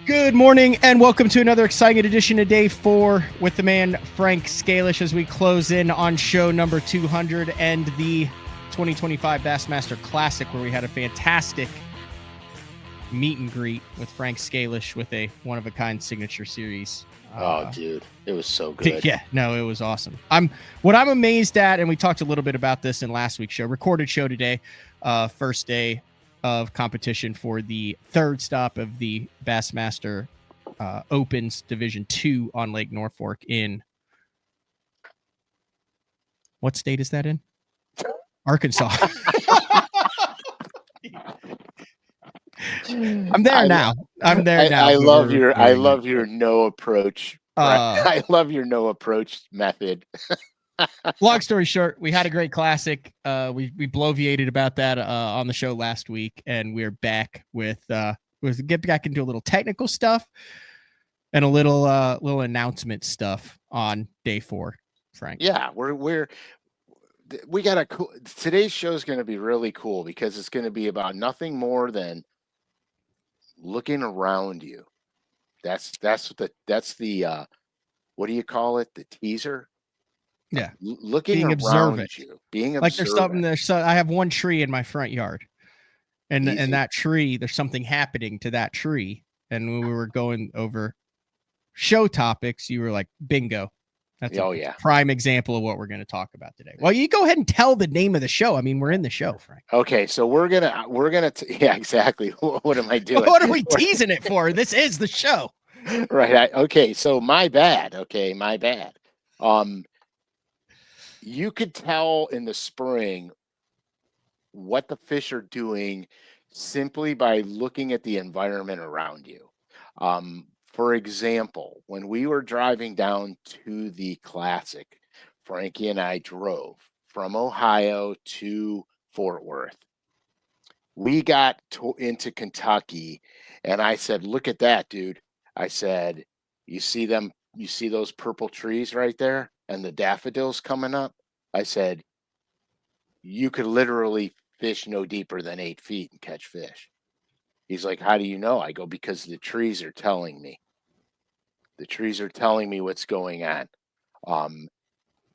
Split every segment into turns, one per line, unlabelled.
Good morning and welcome to another exciting edition of Day 4 with the man Frank Scalish as we close in on show number 200 and the 2025 Bassmaster Classic, where we had a fantastic meet and greet with Frank Scalish with a one-of-a-kind signature series.
Oh, dude, it was so good.
Yeah, no, it was awesome. What I'm amazed at, and we talked a little bit about this in last week's show, recorded show today, first day of competition for the third stop of the Bassmaster Opens Division 2 on Lake Norfolk in what state is that in? Arkansas. I'm there now.
I love your no approach. I love your no approach method.
Long story short, we had a great classic. We bloviated about that on the show last week, and we're back with get back into a little technical stuff and a little announcement stuff on Day 4, Frank.
Yeah, we got a cool. Today's show is going to be really cool because it's going to be about nothing more than looking around you. That's the what do you call it? The teaser.
Yeah,
looking
being
around
observant.
you, being
like there's something there. So I have one tree in my front yard, and that tree, there's something happening to that tree. And when we were going over show topics, you were like, "Bingo." That's a prime example of what we're going to talk about today. Well, you go ahead and tell the name of the show. I mean, we're in the show, Frank.
Okay, so we're gonna yeah, exactly. What am I doing?
What are we teasing it for? This is the show,
right? Okay, so my bad. Okay, my bad. You could tell in the spring what the fish are doing simply by looking at the environment around you. For example, when we were driving down to the Classic, Frankie and I drove from Ohio to Fort Worth. We got into Kentucky, and I said, "Look at that, dude." I said, "You see them? You see those purple trees right there and the daffodils coming up?" I said, "You could literally fish no deeper than 8 feet and catch fish." He's like, "How do you know?" I go, "Because the trees are telling me. The trees are telling me what's going on."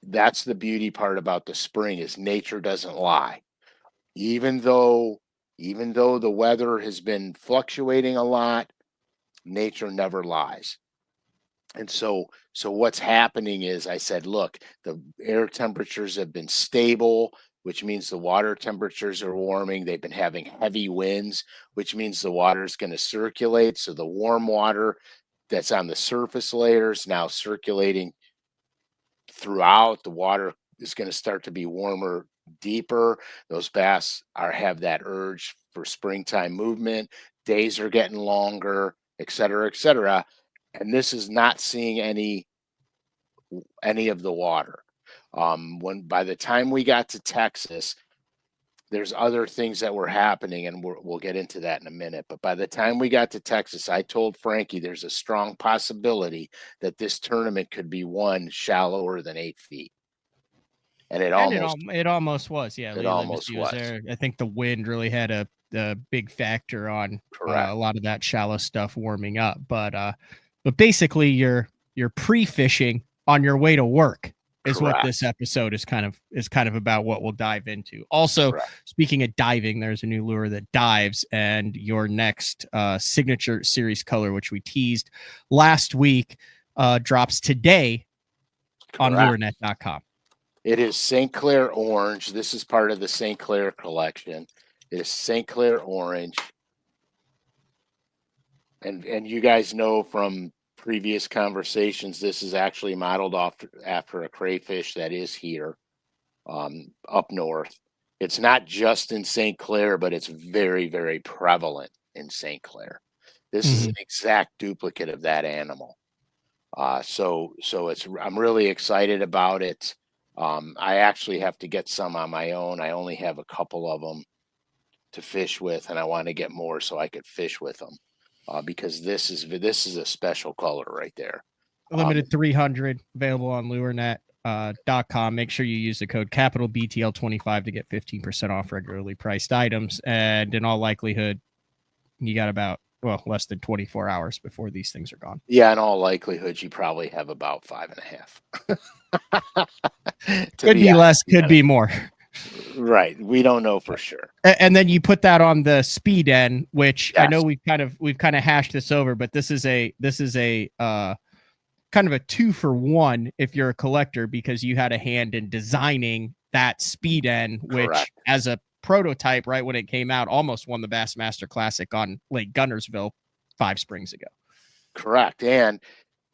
That's the beauty part about the spring is nature doesn't lie. Even though the weather has been fluctuating a lot, nature never lies. And so what's happening is I said, look, the air temperatures have been stable, which means the water temperatures are warming. They've been having heavy winds, which means the water is going to circulate. So the warm water that's on the surface layers now circulating throughout. The water is going to start to be warmer, deeper. Those bass have that urge for springtime movement. Days are getting longer, et cetera, et cetera. And this is not seeing any of the water. When by the time we got to Texas, there's other things that were happening, and we'll get into that in a minute. But by the time we got to Texas, I told Frankie there's a strong possibility that this tournament could be won shallower than 8 feet. And it
almost was. Yeah,
it almost was.
There. I think the wind really had a big factor on a lot of that shallow stuff warming up. But basically, you're pre-fishing on your way to work. Is
Correct.
What this episode is kind of about, what we'll dive into. Also, Correct. Speaking of diving, there's a new lure that dives, and your next signature series color, which we teased last week, drops today on lurenet.com.
It is St. Clair Orange. This is part of the St. Clair collection. It is St. Clair Orange. And you guys know from previous conversations, this is actually modeled after a crayfish that is here up north. It's not just in St. Clair, but it's very, very prevalent in St. Clair. This is an exact duplicate of that animal. So I'm really excited about it. I actually have to get some on my own. I only have a couple of them to fish with, and I want to get more so I could fish with them. Because this is a special color right there.
Limited 300, available on lurenet.com. Make sure you use the code capital BTL25 to get 15% off regularly priced items. And in all likelihood, you got about well, less than 24 hours before these things are gone.
Yeah, in all likelihood, you probably have about 5.5.
Could be less, could be more.
Right. We don't know for sure.
And then you put that on the speed end, which
Yes.
I know we've kind of hashed this over, but this is a kind of a 2-for-1 if you're a collector, because you had a hand in designing that speed end, which
Correct.
as a prototype, right when it came out, almost won the Bassmaster Classic on Lake Gunnersville 5 springs ago.
Correct. And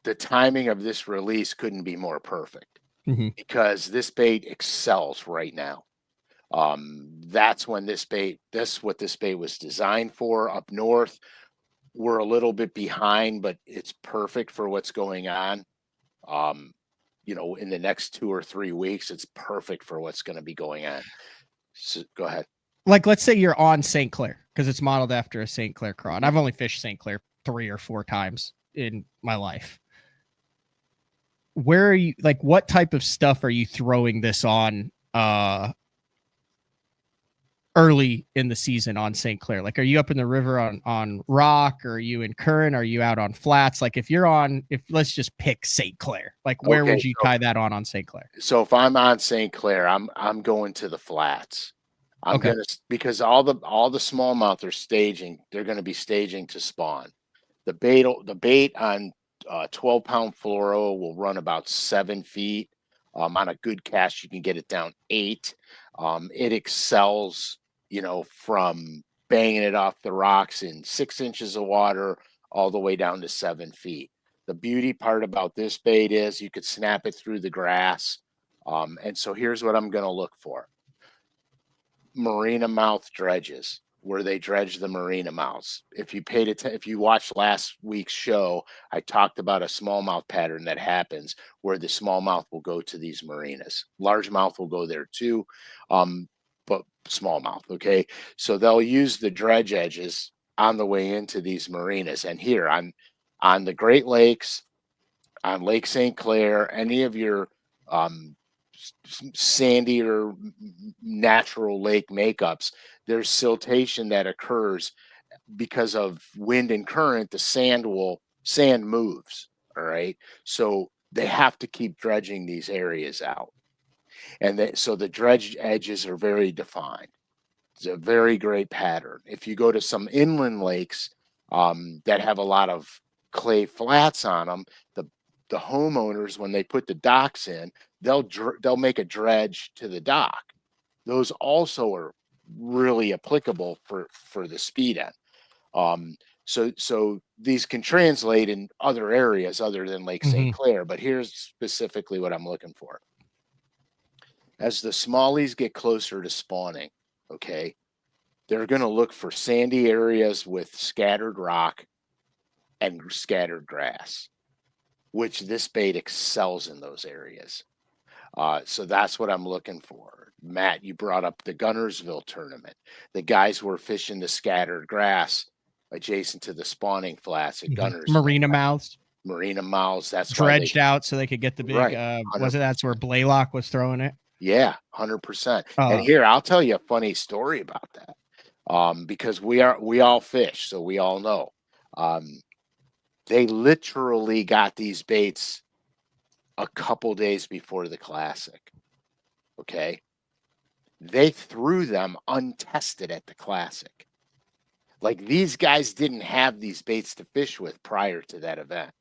the timing of this release couldn't be more perfect because this bait excels right now. That's when this what this bait was designed for. Up north, we're a little bit behind, but it's perfect for what's going on. In the next 2 or 3 weeks, it's perfect for what's going to be going on. So, go ahead.
Like, let's say you're on St. Clair, because it's modeled after a St. Clair craw. And I've only fished St. Clair 3 or 4 times in my life. Where are you, like, what type of stuff are you throwing this on early in the season on St. Clair? Like, are you up in the river on rock, or are you in current? Are you out on flats? Like, if let's just pick St. Clair, like, where would you tie that on St. Clair?
So if I'm on St. Clair, I'm going to the flats. Because all the smallmouth are staging. They're going to be staging to spawn. The bait on 12-pound fluoro will run about 7 feet. On a good cast, you can get it down 8. It excels, from banging it off the rocks in 6 inches of water all the way down to 7 feet. The beauty part about this bait is you could snap it through the grass. And so here's what I'm going to look for. Marina mouth dredges, where they dredge the marina mouths. If you watched last week's show, I talked about a smallmouth pattern that happens where the smallmouth will go to these marinas. Largemouth will go there too, but smallmouth, okay? So they'll use the dredge edges on the way into these marinas. And here on the Great Lakes, on Lake St. Clair, any of your sandy or natural lake makeups, there's siltation that occurs because of wind and current. The sand moves. All right. So they have to keep dredging these areas out. And so the dredge edges are very defined. It's a very great pattern. If you go to some inland lakes that have a lot of clay flats on them, the homeowners, when they put the docks in, they'll make a dredge to the dock. Those also are really applicable for the speed end. So these can translate in other areas other than Lake St. Clair, but here's specifically what I'm looking for. As the smallies get closer to spawning, okay, they're going to look for sandy areas with scattered rock and scattered grass, which this bait excels in those areas. So that's what I'm looking for. Matt, you brought up the Gunnersville tournament. The guys were fishing the scattered grass adjacent to the spawning flats at Gunnersville.
Marina mouths.
That's
dredged out so they could get the big.
Right,
that's where Blaylock was throwing it?
Yeah, 100%. And here, I'll tell you a funny story about that. Because we all fish, so we all know. They literally got these baits a couple days before the Classic. Okay. They threw them untested at the Classic. Like, these guys didn't have these baits to fish with prior to that event.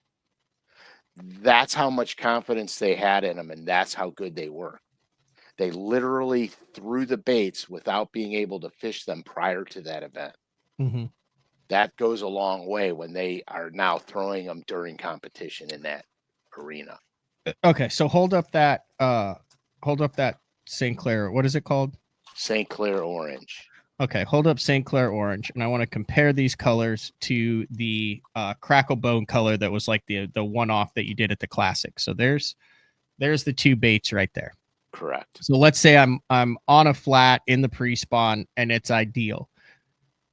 That's how much confidence they had in them, and that's how good they were. They literally threw the baits without being able to fish them prior to that event. That goes a long way when they are now throwing them during competition in that arena.
Okay, so hold up that St. Clair. What is it called?
St. Clair Orange.
Okay, hold up St. Clair Orange, and I want to compare these colors to the Crackle Bone color that was like the one-off that you did at the Classic. So there's the 2 baits right there.
Correct.
So let's say I'm on a flat in the pre-spawn and it's ideal.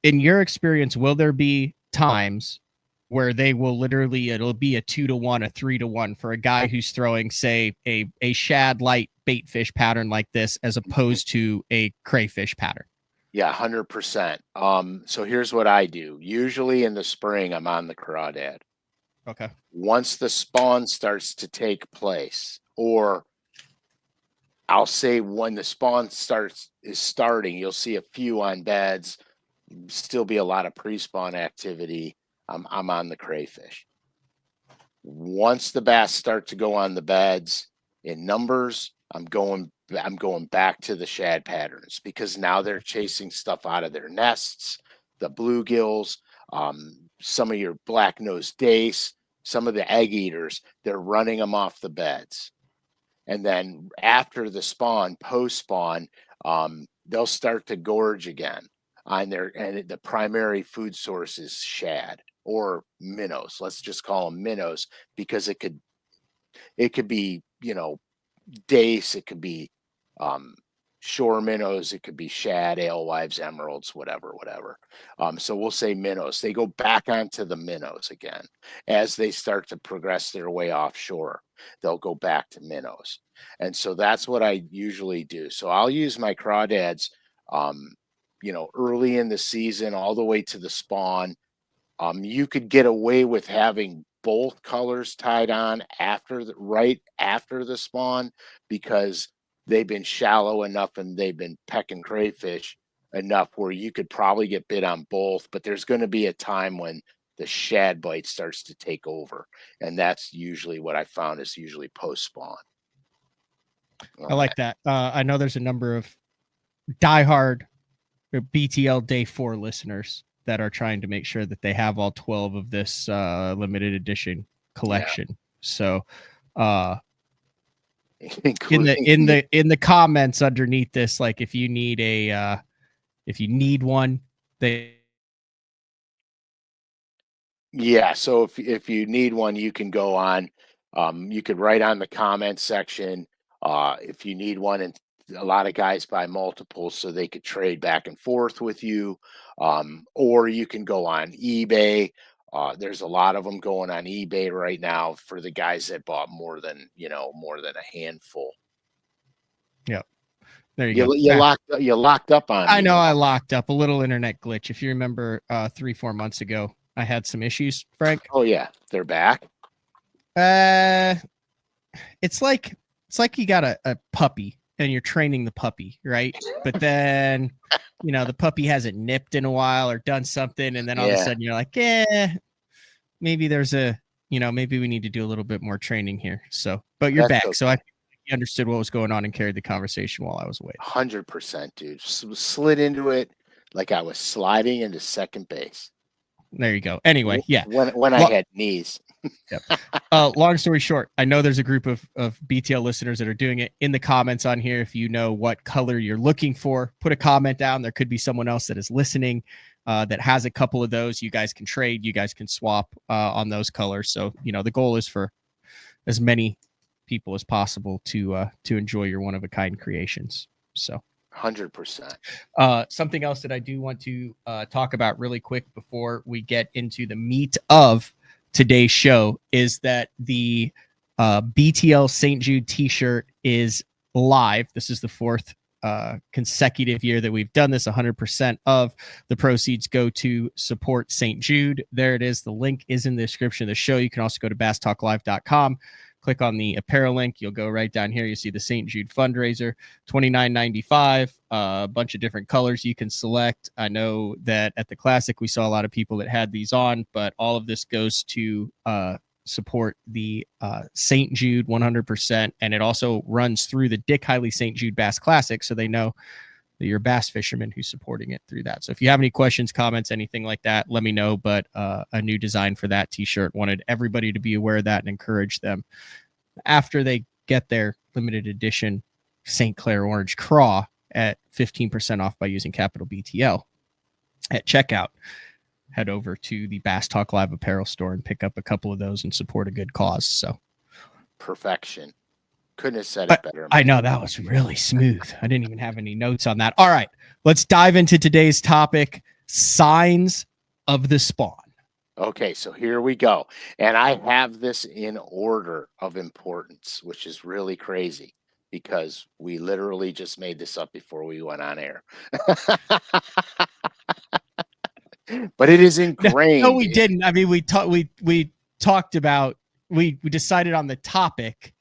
In your experience, will there be times where they will literally, it'll be a 2-to-1, a 3-to-1 for a guy who's throwing, say, a shad light bait fish pattern like this, as opposed to a crayfish pattern?
Yeah, 100%. So here's what I do. Usually in the spring, I'm on the crawdad.
Okay.
Once the spawn starts to take place, or I'll say when the spawn is starting, you'll see a few on beds, still be a lot of pre-spawn activity. I'm on the crayfish. Once the bass start to go on the beds in numbers, I'm going back to the shad patterns because now they're chasing stuff out of their nests, the bluegills, some of your black-nosed dace, some of the egg eaters, they're running them off the beds. And then after the spawn, post spawn, they'll start to gorge again on their, and the primary food source is shad or minnows. Let's just call them minnows because it could be, dace, it could be um, shore minnows, it could be shad, alewives, emeralds, whatever. So we'll say minnows. They go back onto the minnows again as they start to progress their way offshore. They'll go back to minnows, and so that's what I usually do. So I'll use my crawdads, early in the season, all the way to the spawn. You could get away with having both colors tied on right after the spawn because they've been shallow enough and they've been pecking crayfish enough where you could probably get bit on both. But there's going to be a time when the shad bite starts to take over, and that's usually what I found is usually post spawn.
I like that. I know there's a number of diehard BTL Day 4 listeners that are trying to make sure that they have all 12 of this limited edition collection. Yeah. So in the comments underneath this, like if you need one,
so if you need one, you can go on, you could write on the comment section if you need one, and a lot of guys buy multiples so they could trade back and forth with you, or you can go on eBay. There's a lot of them going on eBay right now for the guys that bought more than a handful.
Yep. There you go.
You locked up on me.
I know I locked up. A little internet glitch. If you remember 3-4 months ago, I had some issues, Frank.
Oh yeah, they're back.
It's like you got a puppy and you're training the puppy, right? But then the puppy hasn't nipped in a while or done something, and then all of a sudden you're like, maybe there's maybe we need to do a little bit more training here. So, but you're back. Okay. So I understood what was going on and carried the conversation while I was away.
100%, dude. Slid into it like I was sliding into second base.
There you go. Anyway, yeah.
When I had knees.
Yep. Long story short, I know there's a group of BTL listeners that are doing it. In the comments on here, if you know what color you're looking for, put a comment down. There could be someone else that is listening that has a couple of those. You guys can trade. You guys can swap on those colors. So, the goal is for as many people as possible to enjoy your one-of-a-kind creations. So
100%.
Something else that I do want to talk about really quick before we get into the meat of today's show is that the BTL St. Jude t-shirt is live. This is the fourth consecutive year that we've done this. 100% of the proceeds go to support St. Jude. There it is. The link is in the description of the show. You can also go to basstalklive.com. Click on the apparel link. You'll go right down here. You see the St. Jude fundraiser, $29.95. A bunch of different colors you can select. I know that at the Classic, we saw a lot of people that had these on, but all of this goes to support the St. Jude 100%. And it also runs through the Dick Hiley St. Jude Bass Classic, so they know that you're a bass fisherman who's supporting it through that. So if you have any questions, comments, anything like that, let me know. But a new design for that t-shirt, wanted everybody to be aware of that and encourage them after they get their limited edition St. Clair Orange Craw at 15% off by using capital BTL at checkout. Head over to the Bass Talk Live apparel store and pick up a couple of those and support a good cause. So
perfection. Couldn't have said it better.
I know, that was really smooth. I didn't even have any notes on that. All right, let's dive into today's topic, signs of the spawn.
Okay, so here we go. And I have this in order of importance, which is really crazy because we literally just made this up before we went on air. But it is
No, no,
ingrained.
we didn't. I mean, we talked about we decided on the topic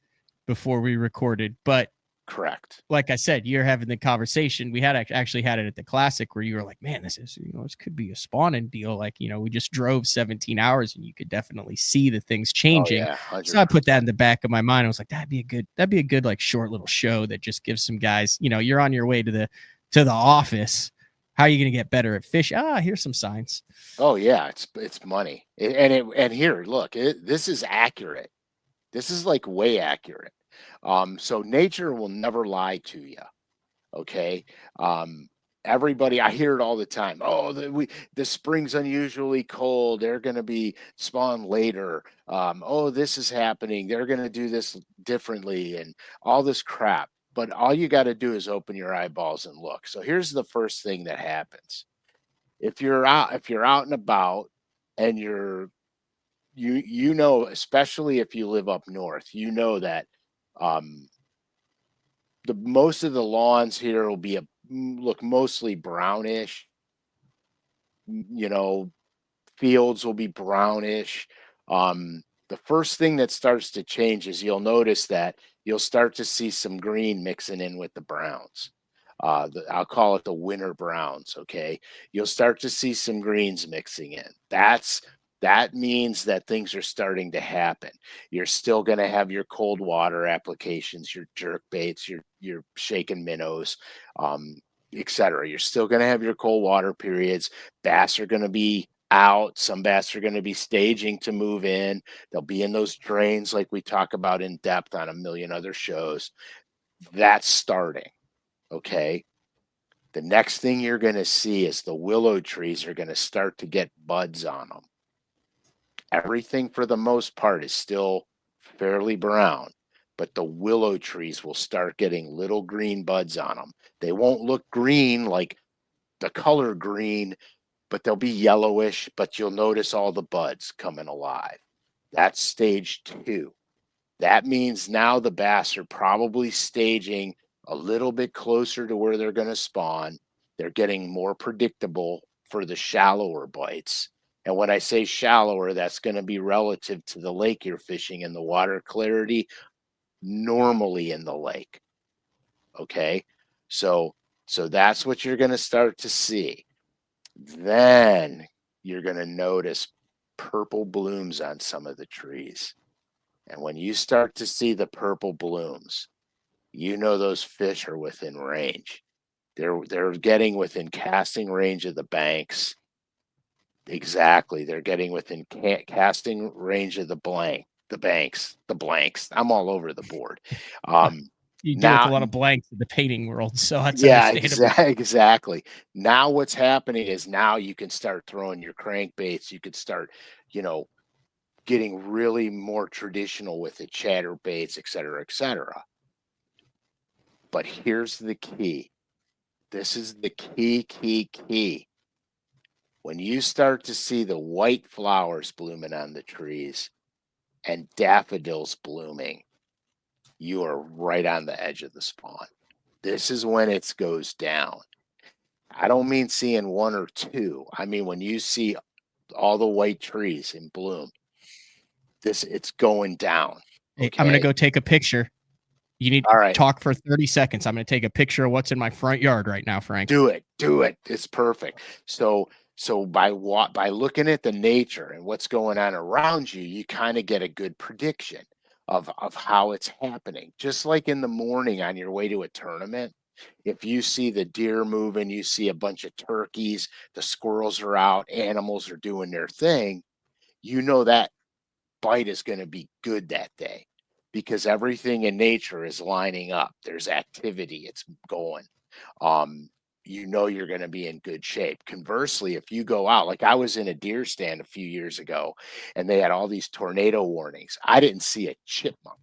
before we recorded, but
Correct.
like I said, you're having the conversation. We had actually had it at the classic where you were like, man, this is, this could be a spawning deal. Like, we just drove 17 hours and you could definitely see the things
Oh
changing.
yeah,
So I put that
100%.
in the back of my mind. I was like, that'd be a good like short little show that just gives some guys, you're on your way to the office. How are you going to get better at fish? Here's some signs.
Oh yeah, it's money. And here, look, this is accurate. This is like way accurate. So nature will never lie to you. Okay. Um, Everybody, I hear it all the time. Oh, the spring's unusually cold. They're going to be spawn later. Oh, this is happening. They're going to do this differently, and all this crap. But all you got to do is open your eyeballs and look. So here's the first thing that happens. If you're out and about, and especially if you live up north, that um, the most of the lawns here will be look mostly brownish. You know, fields will be brownish. The first thing that starts to change is you'll notice that you'll start to see some green mixing in with the browns. I'll call it the winter browns. Okay, you'll start to see some greens mixing in. That means that things are starting to happen. You're still going to have your cold water applications, your jerk baits, your shaken minnows, um, etc. You're still going to have your cold water periods. Bass are going to be out. Some bass are going to be staging to move in. They'll be in those drains like we talk about in depth on a million other shows. That's starting. Okay. The next thing you're going to see is the willow trees are going to start to get buds on them. Everything for the most part is still fairly brown, but the willow trees will start getting little green buds on them. They won't look green like the color green, but they'll be yellowish, but you'll notice all the buds coming alive. That's stage 2. That means now the bass are probably staging a little bit closer to where they're going to spawn. They're getting more predictable for the shallower bites. And when I say shallower, that's going to be relative to the lake you're fishing and the water clarity normally in the lake. Okay? So that's what you're going to start to see. Then you're going to notice purple blooms on some of the trees. And when you start to see the purple blooms, those fish are within range. They're getting within casting range of the banks. Exactly. They're getting within casting range of the banks, the blanks. I'm all over the board.
You deal with a
Now,
lot of blanks in the painting world, so that's
yeah,
understandable.
exactly. Now what's happening is now you can start throwing your crankbaits. You could start, you know, getting really more traditional with the chatter baits, et cetera, et cetera. But here's the key. This is the key. When you start to see the white flowers blooming on the trees and daffodils blooming, you are right on the edge of the spawn. This is when it goes down. I don't mean seeing one or two. I mean when you see all the white trees in bloom, it's going down.
Hey, I'm going to
Okay.
go take a picture. You need
All
to
right.
talk for 30 seconds. I'm going to take a picture of what's in my front yard right now, Frank.
Do it. It's perfect. So by looking at the nature and what's going on around you, you kind of get a good prediction of how it's happening. Just like in the morning on your way to a tournament, if you see the deer moving, you see a bunch of turkeys, the squirrels are out, animals are doing their thing, that bite is going to be good that day because everything in nature is lining up. There's activity, it's going. You're going to be in good shape. Conversely, if you go out, like I was in a deer stand a few years ago and they had all these tornado warnings, I didn't see a chipmunk,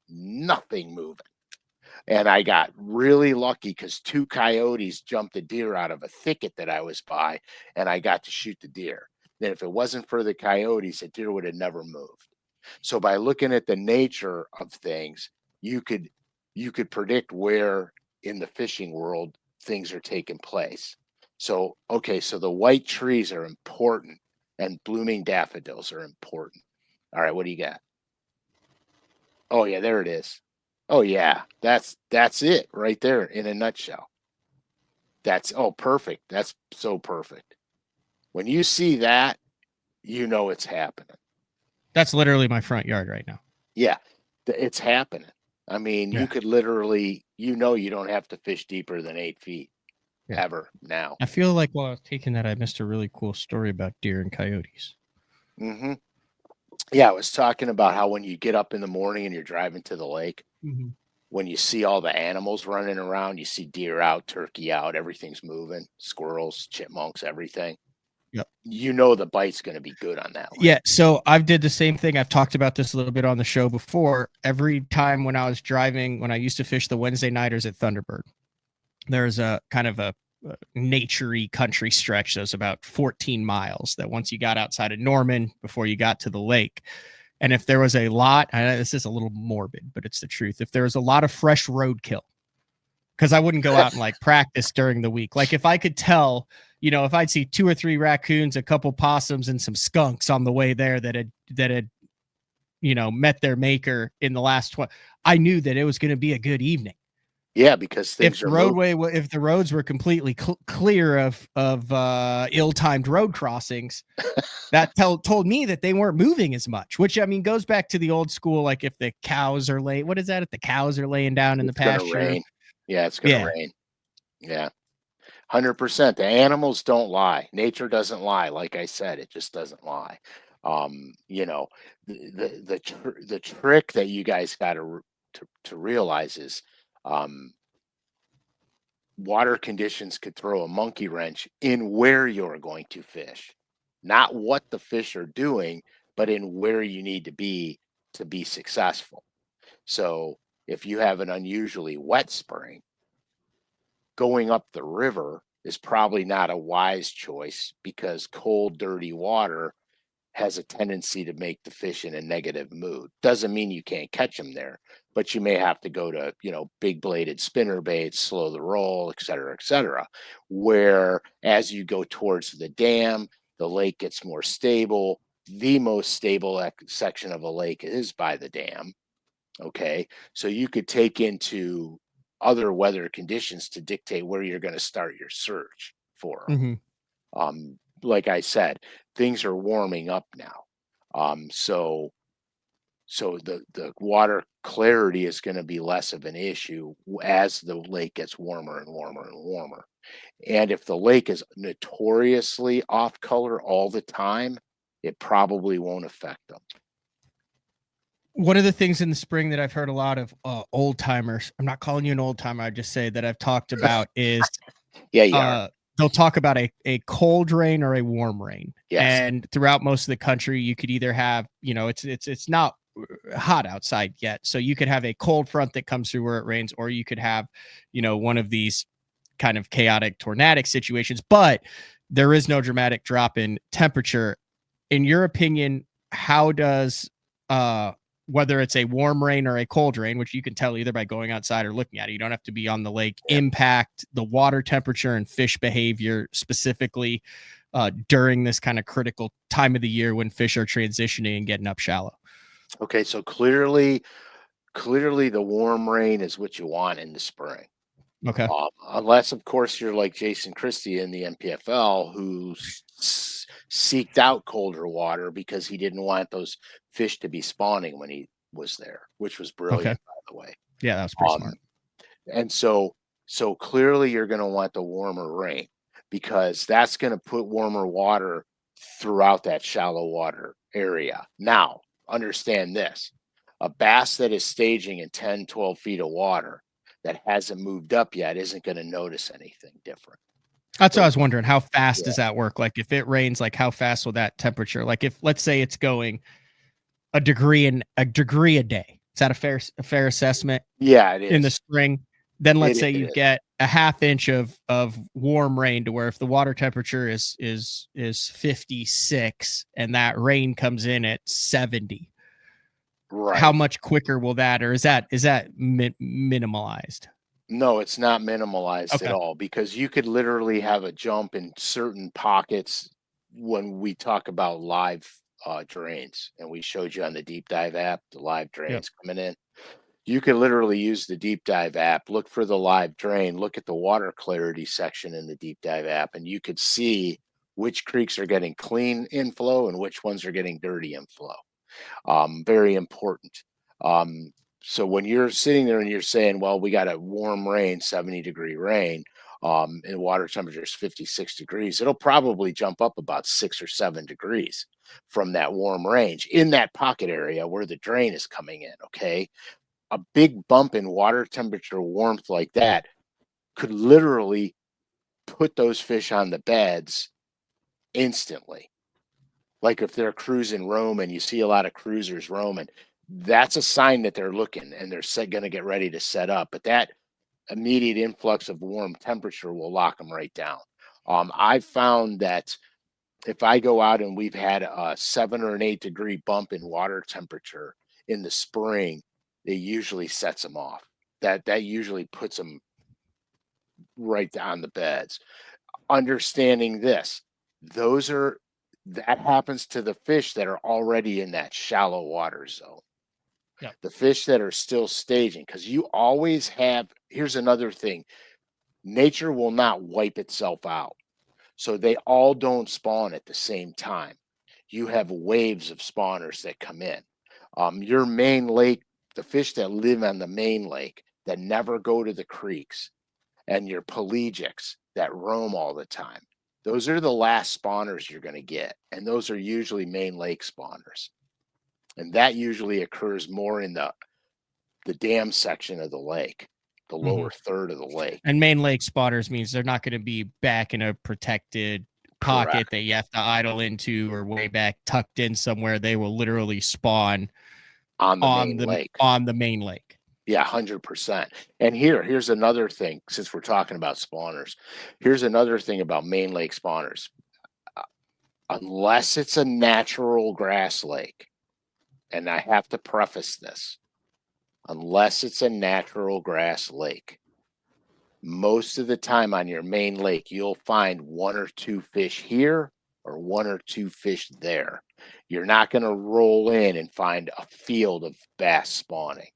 nothing moving. And I got really lucky because 2 coyotes jumped a deer out of a thicket that I was by, and I got to shoot the deer. Then, if it wasn't for the coyotes, the deer would have never moved. So, by looking at the nature of things, you could you could predict where in the fishing world things are taking place. So, okay, so the white trees are important and blooming daffodils are important. All right, what do you got? Oh yeah, there it is. Oh yeah, that's it right there in a nutshell. That's oh perfect. That's so perfect. When you see that, you know it's happening.
That's literally my front yard right now.
Yeah, it's happening. I mean, you
Yeah.
could literally, you know, you don't have to fish deeper than 8 feet
Yeah.
ever now.
I feel like while I was taking that, I missed a really cool story about deer and coyotes.
Hmm. Yeah, I was talking about how when you get up in the morning and you're driving to the lake,
Mm-hmm.
when you see all the animals running around, you see deer out, turkey out, everything's moving, squirrels, chipmunks, everything.
Yep.
You know the bite's going to be good on that lake.
Yeah, so I've did the same thing. I've talked about this a little bit on the show before. Every time when I was driving, when I used to fish the Wednesday nighters at Thunderbird, there's a kind of a naturey country stretch that's about 14 miles that once you got outside of Norman before you got to the lake. And if there was a lot, I know this is a little morbid, but it's the truth. If there was a lot of fresh roadkill, because I wouldn't go out and like practice during the week. Like if I could tell, if I'd see 2 or 3 raccoons, a couple possums, and some skunks on the way there that had met their maker in the last 20, I knew that it was going to be a good evening.
Yeah, because
If the if the roads were completely clear of ill-timed road crossings, that told me that they weren't moving as much, which I mean goes back to the old school. Like if the cows are what is that? If the cows are laying down in the pasture,
rain. Yeah, it's gonna rain. Yeah, 100%. The animals don't lie. Nature doesn't lie. Like I said, it just doesn't lie. The trick that you guys got to realize is, water conditions could throw a monkey wrench in where you're going to fish, not what the fish are doing, but in where you need to be successful. So if you have an unusually wet spring, going up the river is probably not a wise choice because cold, dirty water has a tendency to make the fish in a negative mood. Doesn't mean you can't catch them there, but you may have to go to, big bladed spinner baits, slow the roll, et cetera, et cetera. Where as you go towards the dam, the lake gets more stable. The most stable section of a lake is by the dam. Okay. So you could take into other weather conditions to dictate where you're going to start your search for them.
mm-hmm.
Like I said, things are warming up now. So the water clarity is going to be less of an issue as the lake gets warmer and warmer and warmer. And if the lake is notoriously off color all the time, it probably won't affect them.
One of the things in the spring that I've heard a lot of old timers, I'm not calling you an old timer, I just say that I've talked about is
Yeah, you are.
They'll talk about a cold rain or a warm rain.
Yes.
And throughout most of the country, you could either have, it's not hot outside yet. So you could have a cold front that comes through where it rains, or you could have, one of these kind of chaotic tornadic situations, but there is no dramatic drop in temperature. In your opinion, how does whether it's a warm rain or a cold rain, which you can tell either by going outside or looking at it, you don't have to be on the lake, impact the water temperature and fish behavior specifically during this kind of critical time of the year when fish are transitioning and getting up shallow?
Okay, so clearly the warm rain is what you want in the spring.
Okay.
Unless, of course, you're like Jason Christie in the NPFL, who seeked out colder water because he didn't want those fish to be spawning when he was there, which was brilliant, by the way.
Yeah, that was pretty smart.
And so clearly you're going to want the warmer rain because that's going to put warmer water throughout that shallow water area. Now, understand this. A bass that is staging in 10, 12 feet of water that hasn't moved up yet isn't going to notice anything different.
That's what I was wondering. How fast does that work? Like if it rains, like how fast will that temperature? Like if let's say it's going a degree a day. Is that a fair assessment?
Yeah, it is.
In the spring. Then let's say you get a half inch of warm rain to where if the water temperature is 56 and that rain comes in at 70.
Right.
much quicker will that, or is that minimalized?
No, it's not minimalized at
Okay.
all, because you could literally have a jump in certain pockets when we talk about live drains, and we showed you on the deep dive app the live
Yep.
drains coming in. You could literally use the deep dive app, look for the live drain, look at the water clarity section in the deep dive app, and you could see which creeks are getting clean inflow and which ones are getting dirty inflow. Very important. So when you're sitting there and you're saying, well, we got a warm rain, 70-degree rain, and water temperature is 56 degrees, it'll probably jump up about 6 or 7 degrees from that warm range in that pocket area where the drain is coming in. Okay. A big bump in water temperature warmth like that could literally put those fish on the beds instantly. Like if they're cruising roaming, you see a lot of cruisers roaming, that's a sign that they're looking and they're going to get ready to set up. But that immediate influx of warm temperature will lock them right down. I've found that if I go out and we've had a 7 or 8 degree bump in water temperature in the spring, it usually sets them off. That usually puts them right on the beds. Understanding this, those are that happens to the fish that are already in that shallow water zone.
Yep.
The fish that are still staging, because you always have, here's another thing, nature will not wipe itself out. So they all don't spawn at the same time. You have waves of spawners that come in. Your main lake, the fish that live on the main lake that never go to the creeks, and your pelagics that roam all the time, those are the last spawners you're going to get. And those are usually main lake spawners. And that usually occurs more in the dam section of the lake, the lower third of the lake.
And main lake spotters means they're not going to be back in a protected pocket
Correct.
that you have to idle into or way back tucked in somewhere. They will literally spawn
On the main lake.
on the main lake.
Yeah, 100%. And here's another thing, since we're talking about spawners. Here's another thing about main lake spawners. Unless it's a natural grass lake, and I have to preface this, unless it's a natural grass lake, most of the time on your main lake, you'll find 1 or 2 fish here or 1 or 2 fish there. You're not going to roll in and find a field of bass spawning.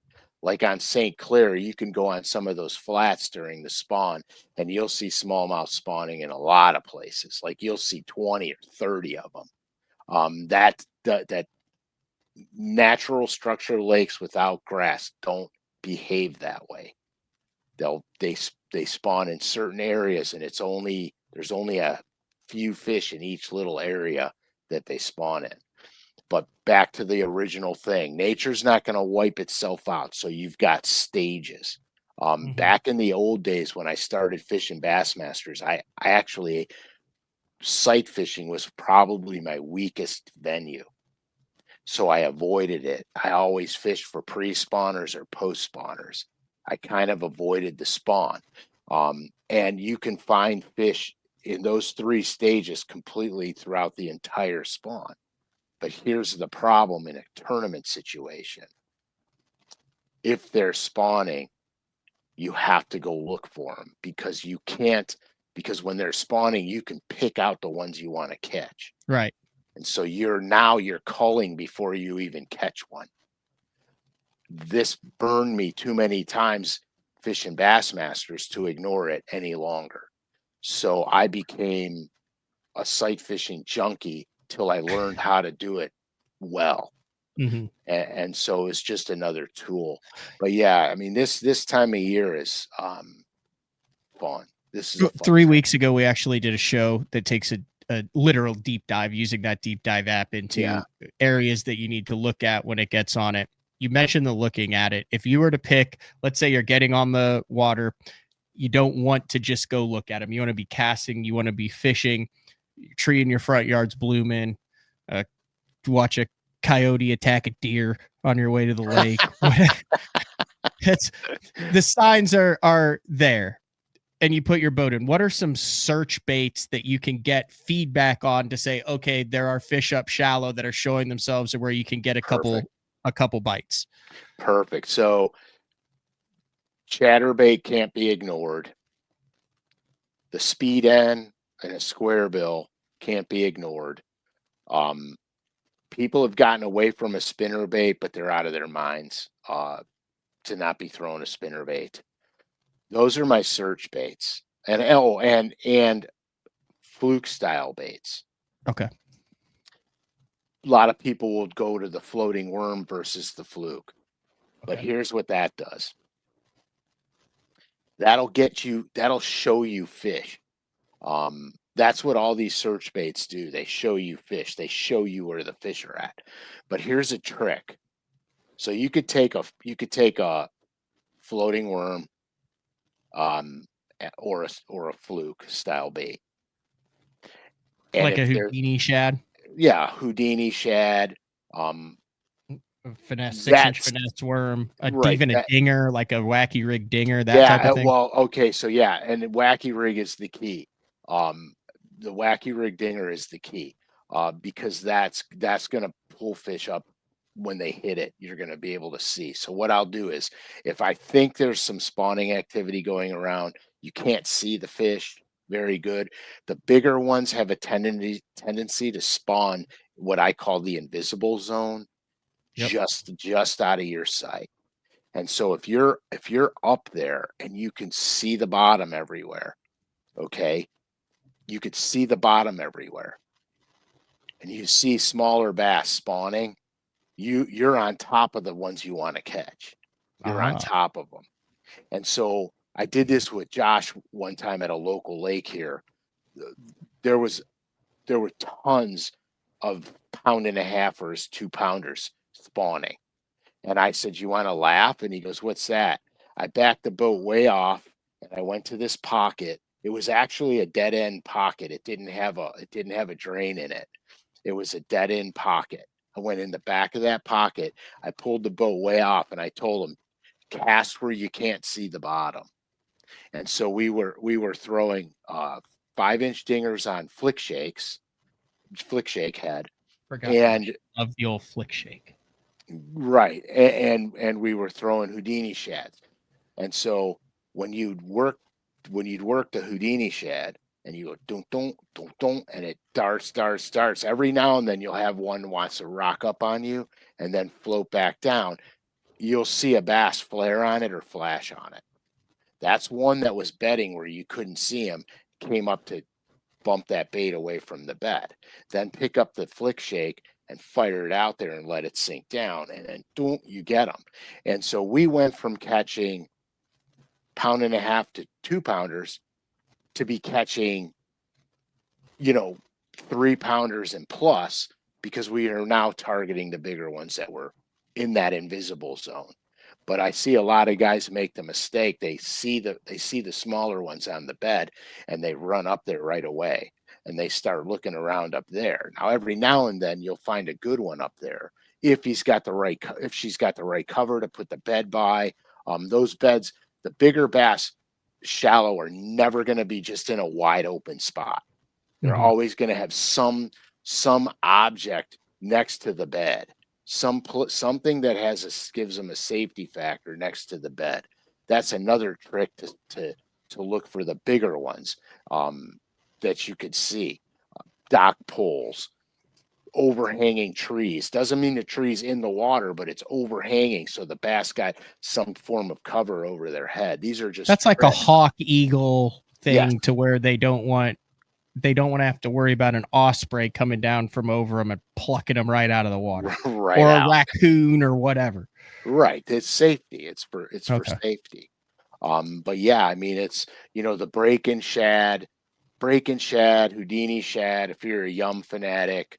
Like on St. Clair, you can go on some of those flats during the spawn and you'll see smallmouth spawning in a lot of places. Like you'll see 20 or 30 of them. That natural structured lakes without grass don't behave that way. They spawn in certain areas, and there's only a few fish in each little area that they spawn in. But back to the original thing, nature's not going to wipe itself out, so you've got stages. Back in the old days when I started fishing Bassmasters, I actually, sight fishing was probably my weakest venue. So I avoided it. I always fished for pre-spawners or post-spawners. I kind of avoided the spawn. And you can find fish in those 3 stages completely throughout the entire spawn. But here's the problem in a tournament situation. If they're spawning, you have to go look for them because when they're spawning, you can pick out the ones you want to catch.
Right.
And so you're culling before you even catch one. This burned me too many times fishing Bassmasters to ignore it any longer. So I became a sight fishing junkie till I learned how to do it well. And so it's just another tool. But yeah, I mean, this time of year is fun. This is
3 weeks ago, we actually did a show that takes a literal deep dive using that deep dive app into areas that you need to look at when it gets on it. You mentioned the looking at it. If you were to pick, let's say you're getting on the water, you don't want to just go look at them. You want to be casting, you want to be fishing, tree in your front yard's blooming, watch a coyote attack a deer on your way to the lake. It's the signs are there. And you put your boat in. What are some search baits that you can get feedback on to say, okay, there are fish up shallow that are showing themselves, or where you can get a couple a couple bites.
Perfect. So chatterbait can't be ignored. The speed end and a square bill can't be ignored. People have gotten away from a spinnerbait, but they're out of their minds to not be throwing a spinnerbait. Those are my search baits, and fluke style baits.
Okay.
A lot of people will go to the floating worm versus the fluke, but
Okay.
here's what that does. That'll show you fish. That's what all these search baits do. They show you fish. They show you where the fish are at. But here's a trick. So you could take a floating worm, or a fluke style bait, and
Like a
if there's
Houdini shad,
Houdini shad,
finesse 6-inch
that's
finesse worm,
right.
even a dinger, like a wacky rig dinger, that type
Yeah,
of thing.
well, okay, so yeah, and the wacky rig is the key. The wacky rig dinger is the key, because that's gonna pull fish up when they hit it. You're gonna be able to see. So what I'll do is, if I think there's some spawning activity going around, you can't see the fish very good. The bigger ones have a tendency to spawn what I call the invisible zone,
Yep.
just out of your sight. And so if you're up there and you can see the bottom everywhere, okay? You could see the bottom everywhere. And you see smaller bass spawning, you're on top of the ones you want to catch. You're on
Ah.
top of them. And so I did this with Josh one time at a local lake here. There was there were tons of pound and a halfers, 2-pounders spawning. And I said, "You want to laugh?" And he goes, "What's that?" I backed the boat way off and I went to this pocket. It was actually a dead end pocket. It didn't have a drain in it. It was a dead end pocket. I went in the back of that pocket. I pulled the boat way off and I told him, "Cast where you can't see the bottom." And so we were throwing 5-inch dingers on flick shake head.
Forgot to mention,
And
love the old flick shake.
right. And we were throwing Houdini shads. And so when you'd work the Houdini shad and you go dunk dunk dunk dunk and it darts. Every now and then you'll have one wants to rock up on you and then float back down. You'll see a bass flare on it or flash on it. That's one that was bedding where you couldn't see him, came up to bump that bait away from the bed. Then pick up the flick shake and fire it out there and let it sink down, and then boom, you get them. And so we went from catching pound and a half to 2-pounders to be catching, 3-pounders and plus, because we are now targeting the bigger ones that were in that invisible zone. But I see a lot of guys make the mistake. They see the smaller ones on the bed and they run up there right away and they start looking around up there. Now every now and then you'll find a good one up there if she's got the right cover to put the bed by. Those beds, the bigger bass, shallow, are never going to be just in a wide open spot. They're always going to have some object next to the bed, something that gives them a safety factor next to the bed. That's another trick to look for the bigger ones, that you could see. Dock poles, overhanging trees. Doesn't mean the tree's in the water, but it's overhanging, so the bass got some form of cover over their head. These are just
That's like a
tricks.
hawk eagle
Yes.
thing, to where they don't want to have to worry about an osprey coming down from over them and plucking them right out of the water,
Right
or a
out.
raccoon or whatever.
Right. It's safety. It's for
Okay.
safety. But yeah, I mean, it's, the break and shad, Houdini shad, if you're a Yum fanatic,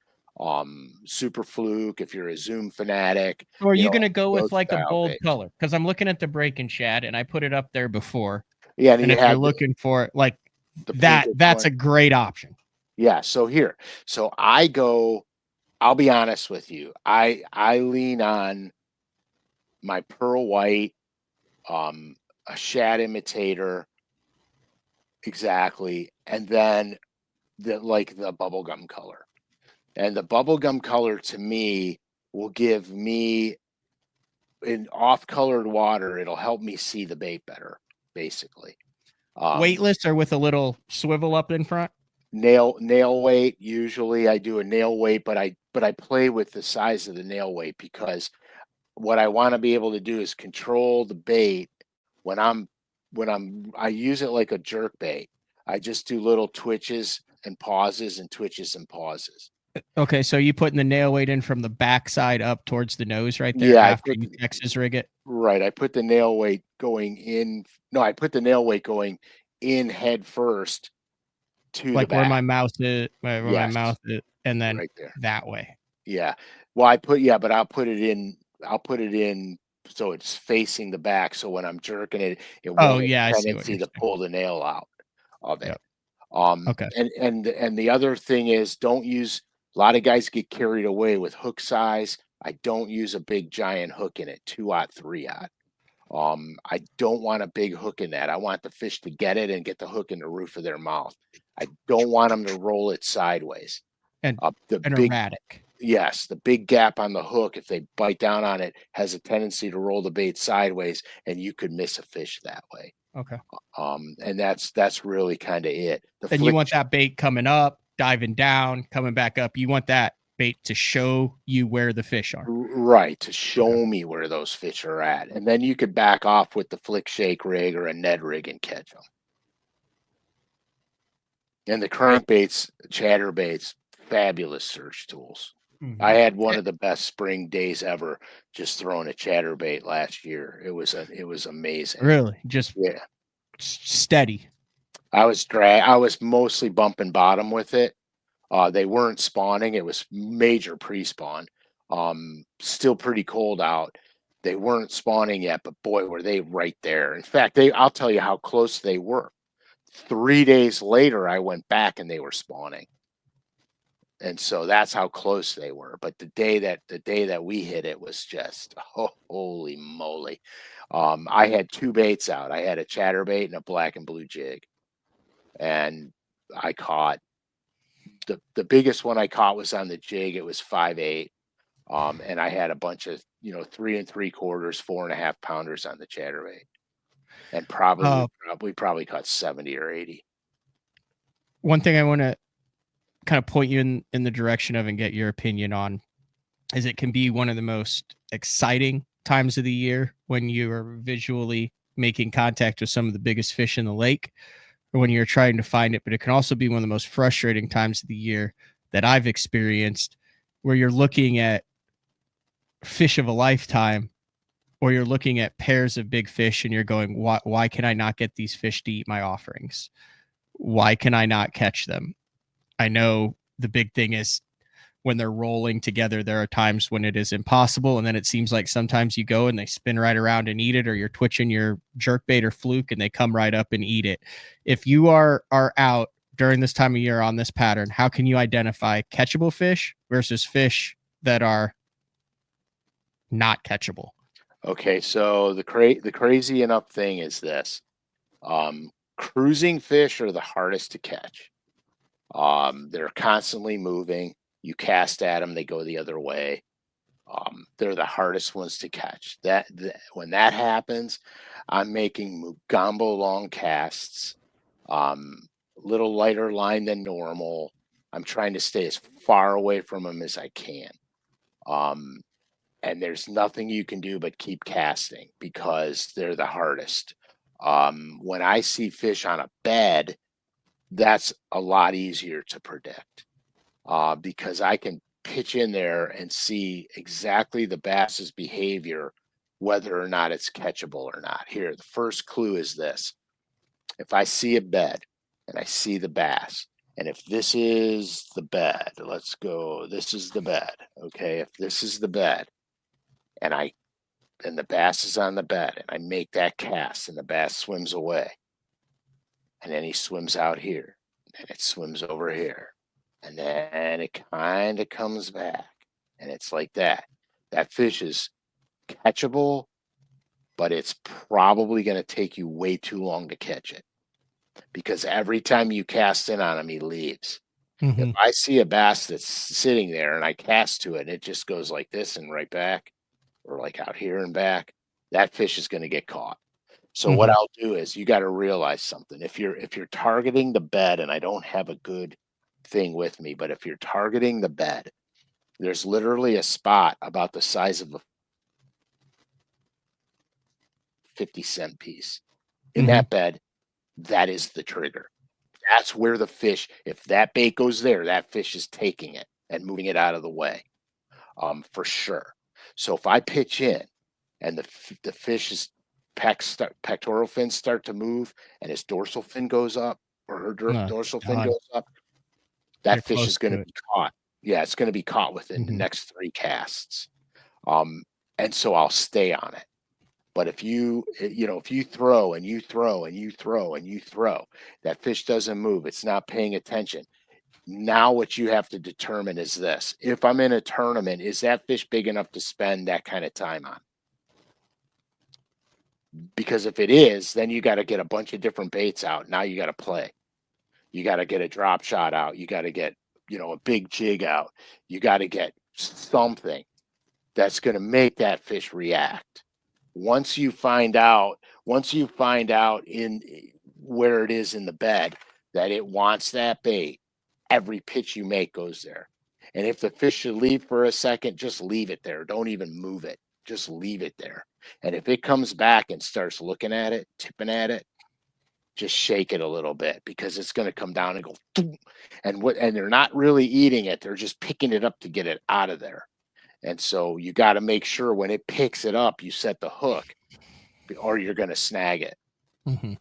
super fluke, if you're a Zoom fanatic,
So are you going to go
those
with like a
style
bold
baits.
color? Because I'm looking at the breaking shad and I put it up there before.
Yeah. And
And
you
if you're
have
looking for it, like
the
that,
painted
that's
one.
a great option.
Yeah. So I'll be honest with you. I lean on my pearl white, a shad imitator. Exactly. And then the bubblegum color. And the bubblegum color to me will give me in off-colored water, it'll help me see the bait better, basically.
Weightless or with a little swivel up in front?
Nail weight. Usually I do a nail weight, but I play with the size of the nail weight because what I want to be able to do is control the bait when I use it like a jerk bait. I just do little twitches and pauses and twitches and pauses.
Okay, so you putting the nail weight in from the backside up towards the nose right there
Yeah,
after you Texas rig it?
right. I put the nail weight going in. No, I put the nail weight going in head first to the
Like where
back.
my mouth is, where my
Yes,
mouth is, and then
right there.
that way.
Yeah. Well, but I'll put it in. I'll put it in so it's facing the back. So when I'm jerking it, it
Oh
won't have
yeah, I
a
see what
tendency
you're
to
saying.
pull the nail out of it.
Yep. Okay.
And the other thing is, don't use. A lot of guys get carried away with hook size. I don't use a big giant hook in it, 2/0, 3/0. I don't want a big hook in that. I want the fish to get it and get the hook in the roof of their mouth. I don't want them to roll it sideways.
And
The
and
big
erratic.
Yes, the big gap on the hook, if they bite down on it, has a tendency to roll the bait sideways, and you could miss a fish that way.
Okay.
And that's really kind of it. The
And you
flick,
want that bait coming up, diving down, coming back up. You want that bait to show you where the fish are.
right, to
Okay.
show me where those fish are at, and then you could back off with the flick shake rig or a Ned rig and catch them. And the crankbaits, chatterbaits, fabulous search tools. I
Mhm.
had one of the best spring days ever just throwing a chatterbait last year. It was amazing.
Really, just
Yeah.
steady.
I was mostly bumping bottom with it. They weren't spawning. It was major pre-spawn. Still pretty cold out. They weren't spawning yet, but boy, were they right there. In fact, I'll tell you how close they were. 3 days later, I went back and they were spawning. And so that's how close they were. But the day that we hit it was just, oh, holy moly. I had two baits out. I had a chatterbait and a black and blue jig. And I caught the biggest one I caught was on the jig. It was 5/8. And I had a bunch of 3 3/4, 4.5 pounders on the chatterbait. And
Uh,
we probably caught 70 or 80.
One thing I want to kind of point you in the direction of and get your opinion on is it can be one of the most exciting times of the year when you are visually making contact with some of the biggest fish in the lake or when you're trying to find it, but it can also be one of the most frustrating times of the year that I've experienced where you're looking at fish of a lifetime or you're looking at pairs of big fish and you're going, why can I not get these fish to eat my offerings? Why can I not catch them? I know the big thing is when they're rolling together, there are times when it is impossible. And then it seems like sometimes you go and they spin right around and eat it, or you're twitching your jerkbait or fluke and they come right up and eat it. If you are out during this time of year on this pattern, how can you identify catchable fish versus fish that are not catchable?
Okay, so the crazy enough thing is this. Cruising fish are the hardest to catch. They're constantly moving. You cast at them, they go the other way. They're the hardest ones to catch. When that happens, I'm making Mugambo long casts, little lighter line than normal. I'm trying to stay as far away from them as I can. Um, and there's nothing you can do but keep casting because they're the hardest. When I see fish on a bed, that's a lot easier to predict because I can pitch in there and see exactly the bass's behavior, whether or not it's catchable or not. Here, the first clue is this. If I see a bed and I see the bass, and if this is the bed, let's go, this is the bed. Okay, if this is the bed, and the bass is on the bed, and I make that cast, and the bass swims away, and then he swims out here, and it swims over here, and then it kind of comes back, and it's like that. That fish is catchable, but it's probably going to take you way too long to catch it because every time you cast in on him, he leaves. If
Mm-hmm.
I see a bass that's sitting there and I cast to it, and it just goes like this and right back. or like out here and back, that fish is going to get caught. So what
Mhm.
I'll do is you got to realize something. If you're targeting the bed, and I don't have a good thing with me, but if you're targeting the bed, there's literally a spot about the size of a 50-cent piece in
Mhm.
that bed. That is the trigger. That's where the fish, if that bait goes there, that fish is taking it and moving it out of the way, for sure. So if I pitch in and the fish's pectoral fins start to move and his dorsal fin goes up, or her
No, it's
dorsal fin
done.
goes up,
You're
that fish
close
is going
to
to
it.
be caught. Yeah, it's going to be caught within the
Mhm.
next 3 casts. Um, and so I'll stay on it. But if you throw and you throw and you throw and you throw, that fish doesn't move. It's not paying attention. Now, what you have to determine is this: if I'm in a tournament, is that fish big enough to spend that kind of time on? Because if it is, then you got to get a bunch of different baits out. Now you got to play. You got to get a drop shot out. You got to get, a big jig out. You got to get something that's going to make that fish react. Once you find out in where it is in the bed that it wants that bait, every pitch you make goes there. And if the fish should leave for a second, just leave it there. Don't even move it. Just leave it there. And if it comes back and starts looking at it, tipping at it, just shake it a little bit, because it's going to come down and go "Thump." And they're not really eating it. They're just picking it up to get it out of there. And so you got to make sure when it picks it up, you set the hook, or you're going to snag it.
Mhm.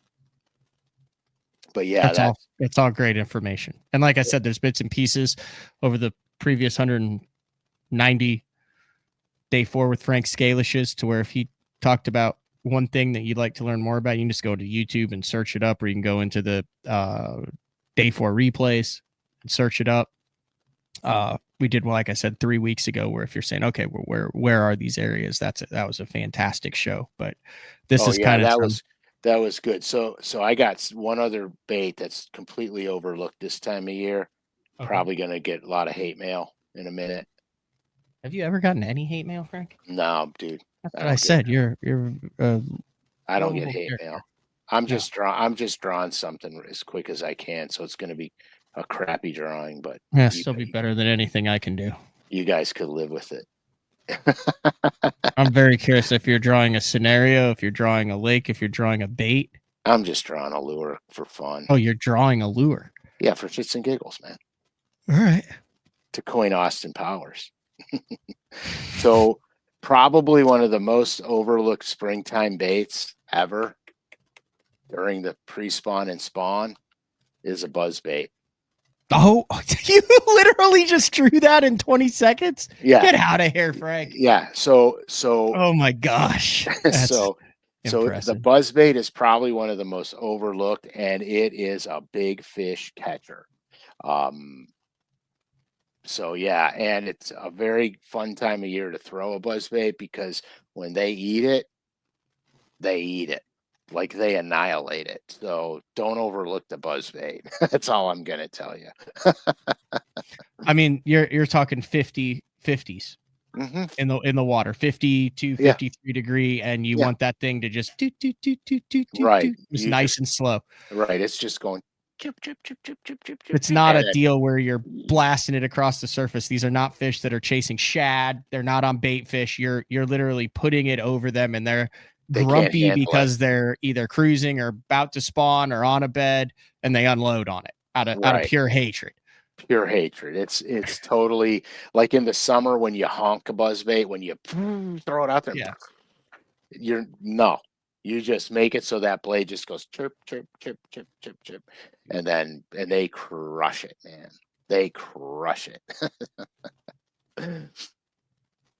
But yeah,
That's all great information. And like I said, there's bits and pieces over the previous 190 day 4 with Frank Scalish's, to where if he talked about one thing that you'd like to learn more about, you can just go to YouTube and search it up, or you can go into the day 4 replays and search it up. We did, like I said, 3 weeks ago, where if you're saying, okay, where are these areas? That was a fantastic show. But this
oh
is
yeah,
kind of
that was good. So I got one other bait that's completely overlooked this time of year.
okay.
Probably going to get a lot of hate mail in a minute.
Have you ever gotten any hate mail, Frank?
No, dude,
That's
I
what I
don't get
said. You're a
I don't get
lovable
hate
character.
mail. I'm
No,
just drawing something as quick as I can, so it's going to be a crappy drawing, but
yeah,
you
still be better than anything I can do.
you guys could live with it.
I'm very curious if you're drawing a scenario, if you're drawing a lake, if you're drawing a bait.
I'm just drawing a lure for fun.
Oh, you're drawing a lure.
Yeah, for shits and giggles, man.
All right.
To coin Austin Powers. So probably one of the most overlooked springtime baits ever during the pre-spawn and spawn is a buzz bait.
Oh, you literally just drew that in 20 seconds?
Yeah.
Get out of here, Frank.
Yeah. So
Oh my gosh. That's
so the
impressive.
buzz bait is probably one of the most overlooked, and it is a big fish catcher. Um, So yeah, and it's a very fun time of year to throw a buzzbait, because when they eat it, like they annihilate it. So don't overlook the buzzbait. That's all I'm gonna tell you.
I mean, you're talking 50s
Hmm.
in the water, 52,
Yeah,
53 degree, and you
yeah,
want that thing to just do do do do do do
right.
do, just
You
nice
just
and slow.
right. It's just going chip chip chip chip chip chip chip
It's
chip,
not
and
a deal where you're blasting it across the surface. These are not fish that are chasing shad. They're not on bait fish. You're literally putting it over them, and they're
they can't
grumpy
handle it.
because they're either cruising or about to spawn or on a bed, and they unload on it out of
Right.
pure hatred.
Pure hatred. It's totally like in the summer when you honk a buzzbait, when you throw it out there.
Yeah.
You're no, you just make it so that blade just goes chirp, chirp, chirp, chirp, chirp, chirp, and they crush it, man. They crush it.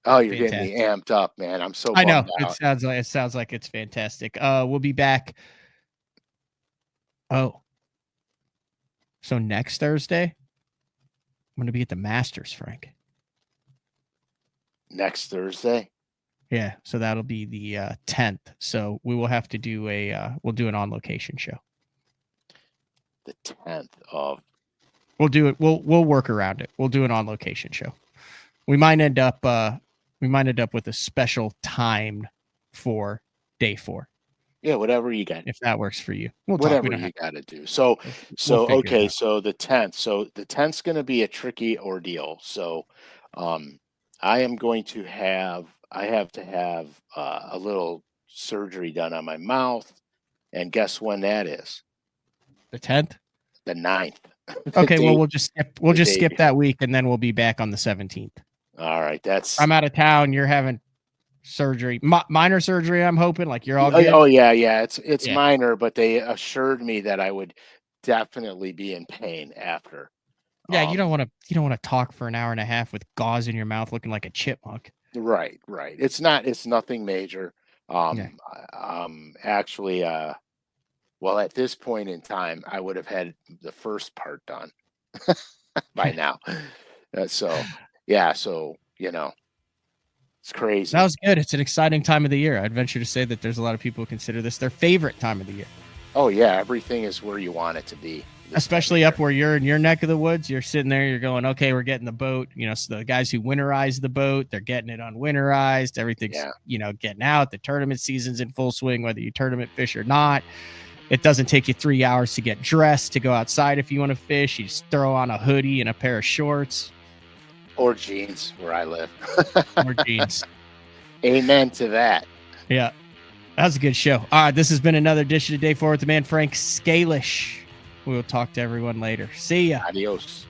Oh, you're getting me
Fantastic.
amped up, man. I'm so
I know.
bummed
It
out.
sounds like it's fantastic. We'll be back. Oh, so next Thursday, I'm gonna be at the Masters, Frank.
Next Thursday,
Yeah, so that'll be the 10th. So we will have to do we'll do an on location show.
the 10th of
We'll do it. We'll work around it. We'll do an on location show. We might end up We might end up with a special time for day 4.
Yeah, whatever you got.
If that works for you. We'll talk. We
Whatever
don't
you
have
got to do. So,
we'll figure it
okay.
out.
So the 10th. So the 10th's going to be a tricky ordeal. So, um, I am going to have. I have to have a little surgery done on my mouth, and guess when that is?
The 10th?
The 9th. The
Okay, well
day.
we'll
The
just
day.
skip that week and then we'll be back on the 17th.
All right. That's.
I'm out of town, you're having surgery. Minor surgery, I'm hoping, like you're all
Oh,
good.
oh yeah, yeah. It's
Yeah.
minor, but they assured me that I would definitely be in pain after.
Yeah, you don't want to talk for an hour and a half with gauze in your mouth looking like a chipmunk.
Right, right. It's nothing major.
Yeah.
Actually, well, at this point in time, I would have had the first part done by now. So, yeah, so, it's
That
crazy.
was good. It's an exciting time of the year. I'd venture to say that there's a lot of people who consider this their favorite time of the year.
Oh, yeah, everything is where you want it to be.
Especially up where you're in your neck of the woods. You're sitting there, you're going, okay, we're getting the boat. So the guys who winterize the boat, they're getting it unwinterized. Everything's, getting out. The tournament season's in full swing, whether you tournament fish or not. It doesn't take you 3 hours to get dressed to go outside if you want to fish. You just throw on a hoodie and a pair of shorts.
Or jeans, where I live.
Or jeans.
Amen to that.
Yeah. That was a good show. All right, this has been another edition of Day 4 with the man Frank Scalish. We will talk to everyone later. See ya.
Adios.